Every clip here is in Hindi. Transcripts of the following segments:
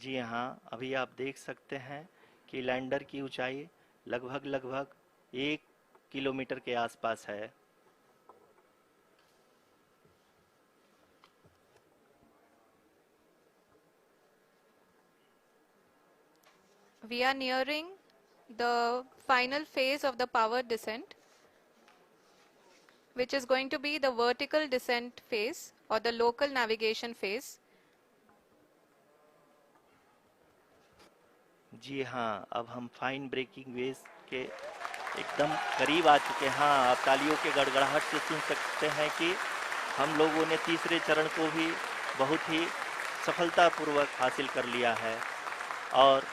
जी हाँ, अभी आप देख सकते हैं कि लैंडर की ऊंचाई लगभग लगभग 1 किलोमीटर के आसपास है। We are nearing the final phase of the power descent, which is going to be the vertical descent phase or the local navigation phase. जी हाँ, अब हम फाइन ब्रेकिंग वेव्स के एकदम करीब आ चुके हैं। हाँ, आप तालियों के गड़गड़ाहट से सुन सकते हैं कि हम लोगों ने तीसरे चरण को भी बहुत ही सफलतापूर्वक हासिल कर लिया है और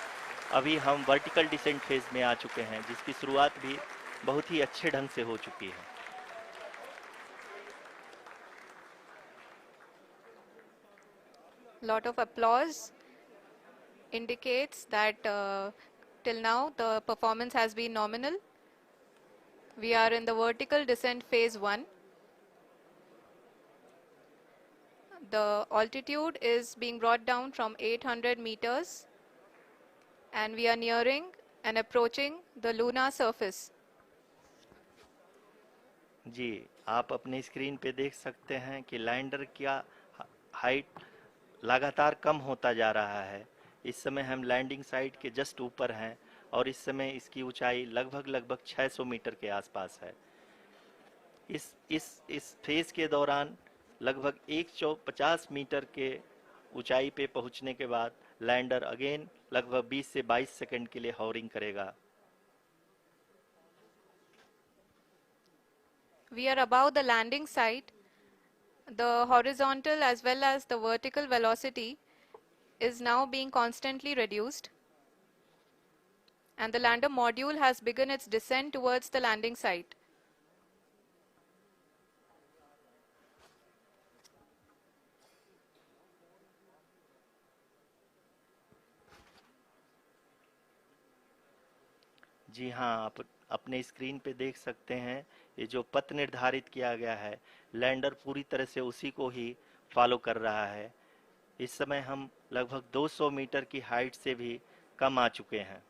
अभी हम वर्टिकल डिसेंट फेज में आ चुके हैं, जिसकी शुरुआत भी बहुत ही अच्छे ढंग से हो चुकी है। Lot of applause indicates that till now the performance has been nominal. We are in the vertical descent phase 1. The altitude is being brought down from 800 meters and we are nearing and approaching the lunar surface. जी, आप अपने स्क्रीन पे देख सकते हैं कि लैंडर का हाइट लगातार कम होता जा रहा है। इस समय हम लैंडिंग साइट के जस्ट ऊपर हैं और इस समय इसकी ऊंचाई लगभग लगभग 600 मीटर के आसपास है। इस फेज के दौरान लगभग 150 मीटर के ऊंचाई पे पहुंचने के बाद लैंडर अगेन लगभग 20 से 22 सेकंड के लिए हॉवरिंग करेगा। We are above the landing site. The horizontal as well as the vertical velocity is now being constantly reduced. And the lander module has begun its descent towards the landing site. जी हाँ, आप अपने स्क्रीन पे देख सकते हैं ये जो पथ निर्धारित किया गया है, लैंडर पूरी तरह से उसी को ही फॉलो कर रहा है। इस समय हम लगभग 200 मीटर की हाइट से भी कम आ चुके हैं।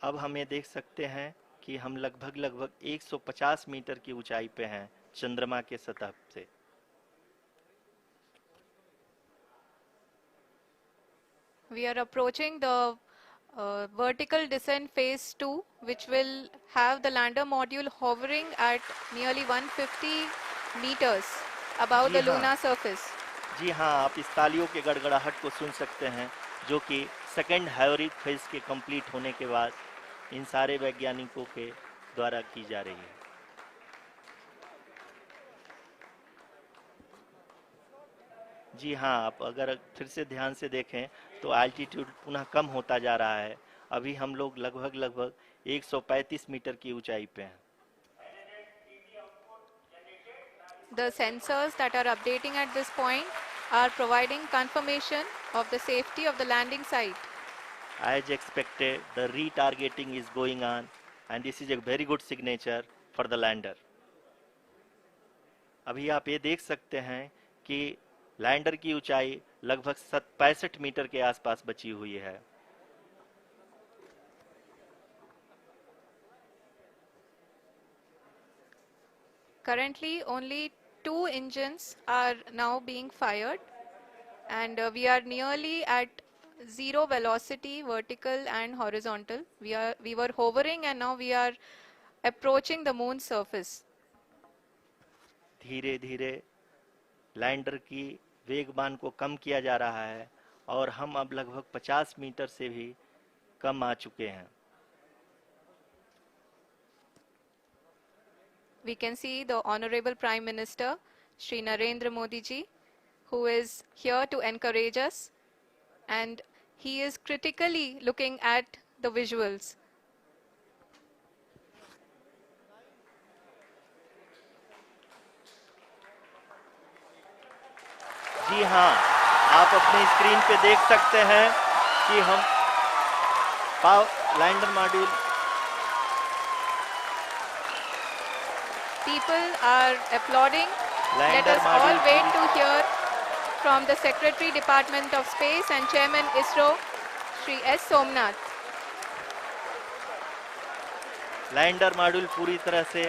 अब हम ये देख सकते हैं कि हम लगभग लगभग 150 मीटर की ऊंचाई पे हैं चंद्रमा के सतह से। We are approaching the vertical descent phase 2, which will have the lander module hovering at nearly 150 meters above ji the हाँ, lunar surface. जी हाँ, आप इस तालियों के गड़गड़ाहट को सुन सकते हैं, जो कि सेकेंड हैवरिक फेज के कंप्लीट होने के बाद इन सारे वैज्ञानिकों के द्वारा की जा रही है। जी हाँ, आप अगर फिर से ध्यान से देखें तो एल्टीट्यूड पुनः कम होता जा रहा है। अभी हम लोग लगभग लगभग 135 मीटर की ऊंचाई पे हैं। The sensors that are updating at this point are providing confirmation of the safety of the landing site. As expected, the retargeting is going on and this is a very good signature for the lander. अभी आप ये देख सकते हैं कि लैंडर की ऊंचाई लगभग 65 मीटर के आसपास बची हुई है। Currently, only 2 engines are now being fired, and we are nearly at zero velocity, vertical and horizontal. We were hovering, and now we are approaching the moon's surface. धीरे धीरे लैंडर की वेगमान को कम किया जा रहा है और हम अब लगभग 50 मीटर से भी कम आ चुके हैं। We can see the Honorable Prime Minister, Shri Narendra Modi ji, who is here to encourage us, and he is critically looking at the visuals. जी हाँ, आप अपनी स्क्रीन पे देख सकते हैं कि हम lander module People are applauding. Let lander us all module wait to hear from the Secretary Department of Space and Chairman ISRO, Shri S. Somnath. Lander module पूरी तरह से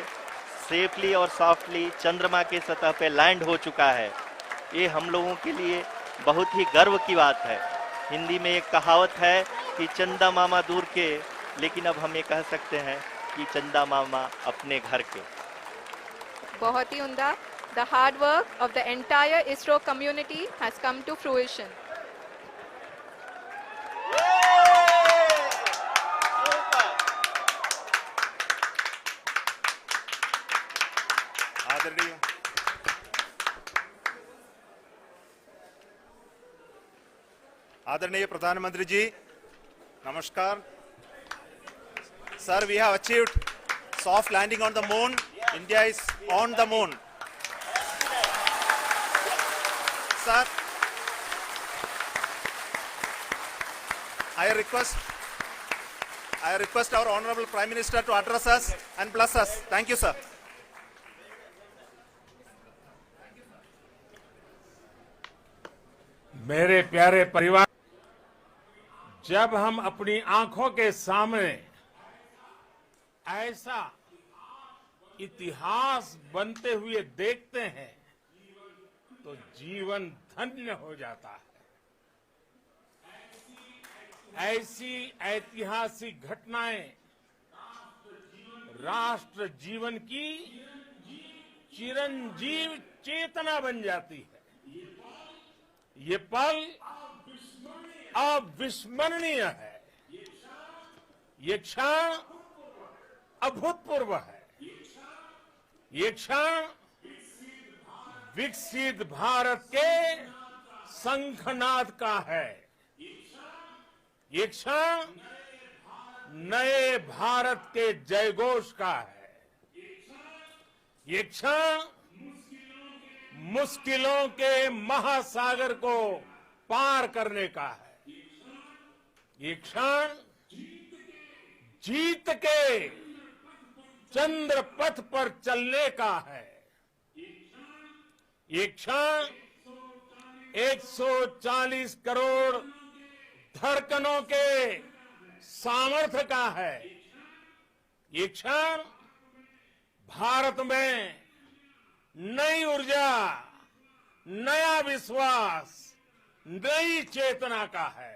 सेफली और सॉफ्टली चंद्रमा के सतह पे लैंड हो चुका है। ये हम लोगों के लिए बहुत ही गर्व की बात है। हिंदी में एक कहावत है कि चंदा मामा दूर के, लेकिन अब हम ये कह सकते हैं कि चंदा मामा अपने घर के। बहुत ही उम्दा. The hard work of the entire ISRO community has come to fruition. आदरणीय आदरणीय प्रधानमंत्री जी, नमस्कार. Sir, we have achieved soft landing on the moon. India is on the moon. Sir, I request our Honorable Prime Minister to address us and bless us. Thank you, sir. मेरे प्यारे परिवार, जब हम अपनी आंखों के सामने ऐसा इतिहास बनते हुए देखते हैं तो जीवन धन्य हो जाता है। ऐसी ऐतिहासिक घटनाएं राष्ट्र जीवन की चिरंजीव चेतना बन जाती है। ये पल अविस्मरणीय है। ये क्षण अभूतपूर्व है। ये क्षण विकसित भारत के शंखनाद का है। ये क्षण नए भारत के जयघोष का है। ये क्षण मुश्किलों के महासागर को पार करने का है। ये क्षण जीत के चंद्र पथ पर चलने का है। ये क्षण 140 करोड़ धड़कनों के सामर्थ्य का है। ये क्षण भारत में नई ऊर्जा, नया विश्वास, नई चेतना का है।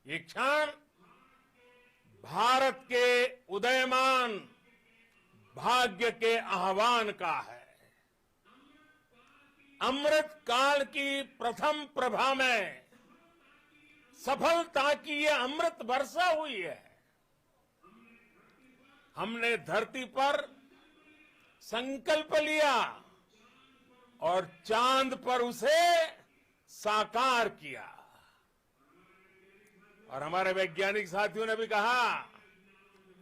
ये क्षण भारत के उदयमान भाग्य के आह्वान का है। अमृत काल की प्रथम प्रभा में सफलता की ये अमृत वर्षा हुई है। हमने धरती पर संकल्प लिया और चांद पर उसे साकार किया। और हमारे वैज्ञानिक साथियों ने भी कहा,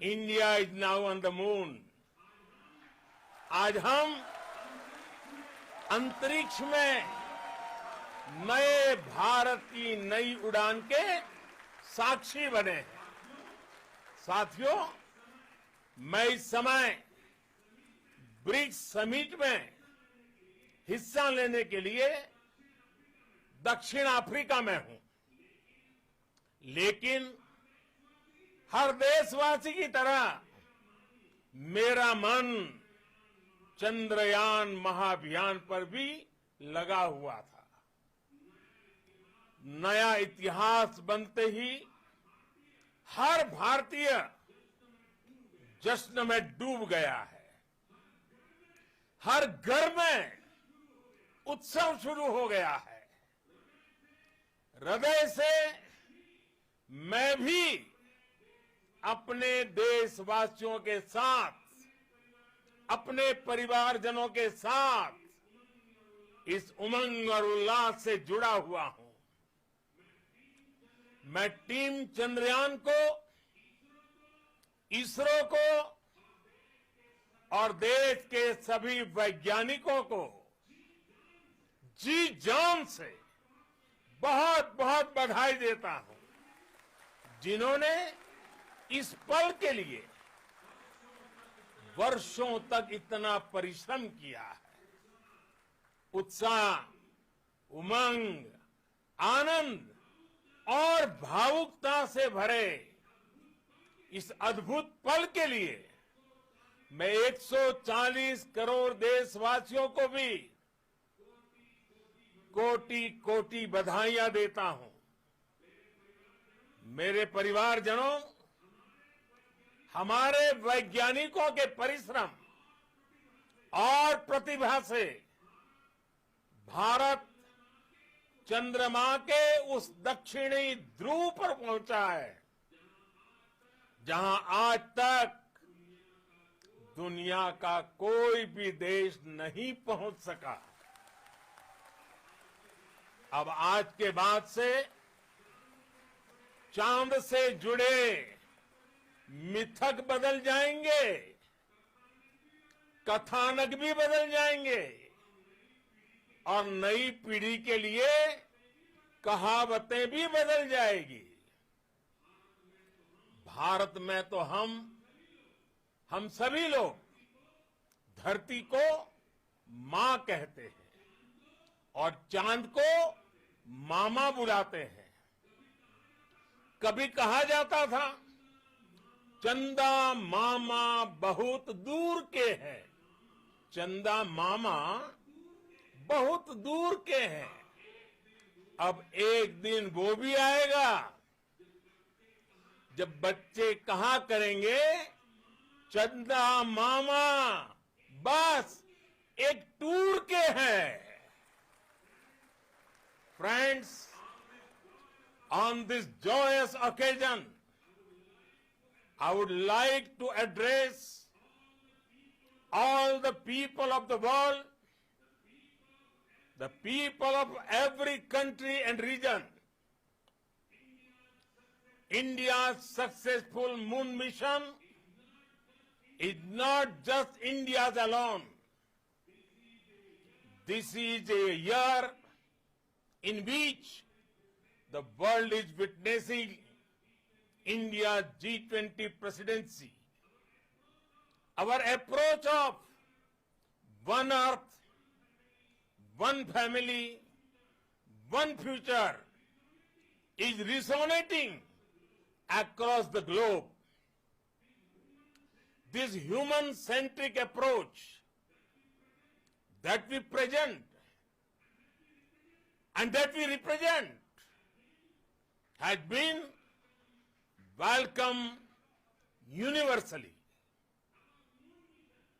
India is now on the moon. आज हम अंतरिक्ष में नए भारत की नई उड़ान के साक्षी बने हैं। साथियों, मैं इस समय ब्रिक्स समिट में हिस्सा लेने के लिए दक्षिण अफ्रीका में हूं, लेकिन हर देशवासी की तरह मेरा मन चंद्रयान महाअभियान पर भी लगा हुआ था। नया इतिहास बनते ही हर भारतीय जश्न में डूब गया है। हर घर में उत्सव शुरू हो गया है। हृदय से मैं भी अपने देशवासियों के साथ, अपने परिवारजनों के साथ इस उमंग और उल्लास से जुड़ा हुआ हूं। मैं टीम चंद्रयान को, इसरो को और देश के सभी वैज्ञानिकों को जी जान से बहुत बहुत बधाई देता हूं, जिन्होंने इस पल के लिए वर्षों तक इतना परिश्रम किया है, उत्साह, उमंग, आनंद और भावुकता से भरे इस अद्भुत पल के लिए मैं 140 करोड़ देशवासियों को भी कोटि कोटि बधाइयां देता हूं। मेरे परिवारजनों, हमारे वैज्ञानिकों के परिश्रम और प्रतिभा से भारत चंद्रमा के उस दक्षिणी ध्रुव पर पहुंचा है जहां आज तक दुनिया का कोई भी देश नहीं पहुंच सका। अब आज के बाद से चांद से जुड़े मिथक बदल जाएंगे, कथानक भी बदल जाएंगे और नई पीढ़ी के लिए कहावतें भी बदल जाएगी। भारत में तो हम सभी लोग धरती को मां कहते हैं और चांद को मामा बुलाते हैं। कभी कहा जाता था चंदा मामा बहुत दूर के हैं, चंदा मामा बहुत दूर के हैं। अब एक दिन वो भी आएगा जब बच्चे कहा करेंगे चंदा मामा बस एक टूर के हैं। Friends, on this joyous occasion, I would like to address all the people of the world, the people of every country and region. India's successful moon mission is not just India's alone. This is a year in which the world is witnessing India's G20 presidency. Our approach of one earth, one family, one future is resonating across the globe. This human-centric approach that we present and that we represent has been welcomed universally.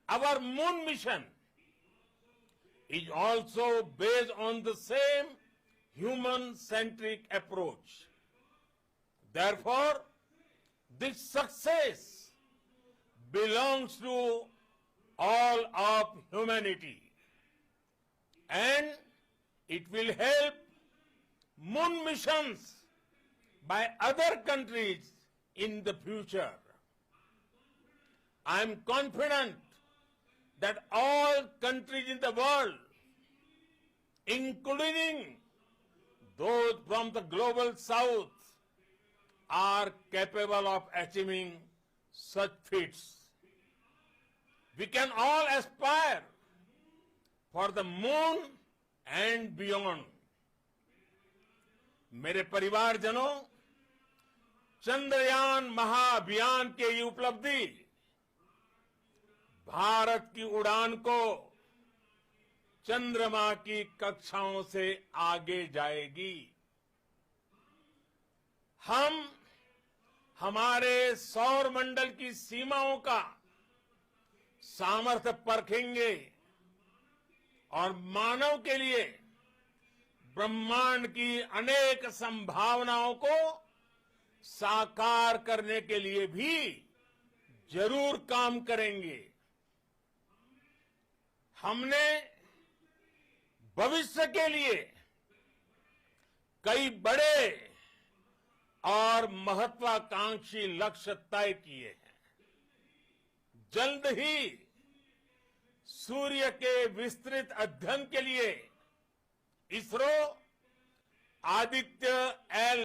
Our moon mission is also based on the same human-centric approach. Therefore, this success belongs to all of humanity, and it will help moon missions by other countries in the future. I am confident that all countries in the world, including those from the global south, are capable of achieving such feats. We can all aspire for the moon and beyond. मेरे परिवारजनों, चंद्रयान महाअभियान की ये उपलब्धि भारत की उड़ान को चंद्रमा की कक्षाओं से आगे जाएगी। हम हमारे सौर मंडल की सीमाओं का सामर्थ्य परखेंगे और मानव के लिए ब्रह्मांड की अनेक संभावनाओं को साकार करने के लिए भी जरूर काम करेंगे। हमने भविष्य के लिए कई बड़े और महत्वाकांक्षी लक्ष्य तय किए हैं। जल्द ही सूर्य के विस्तृत अध्ययन के लिए इसरो आदित्य एल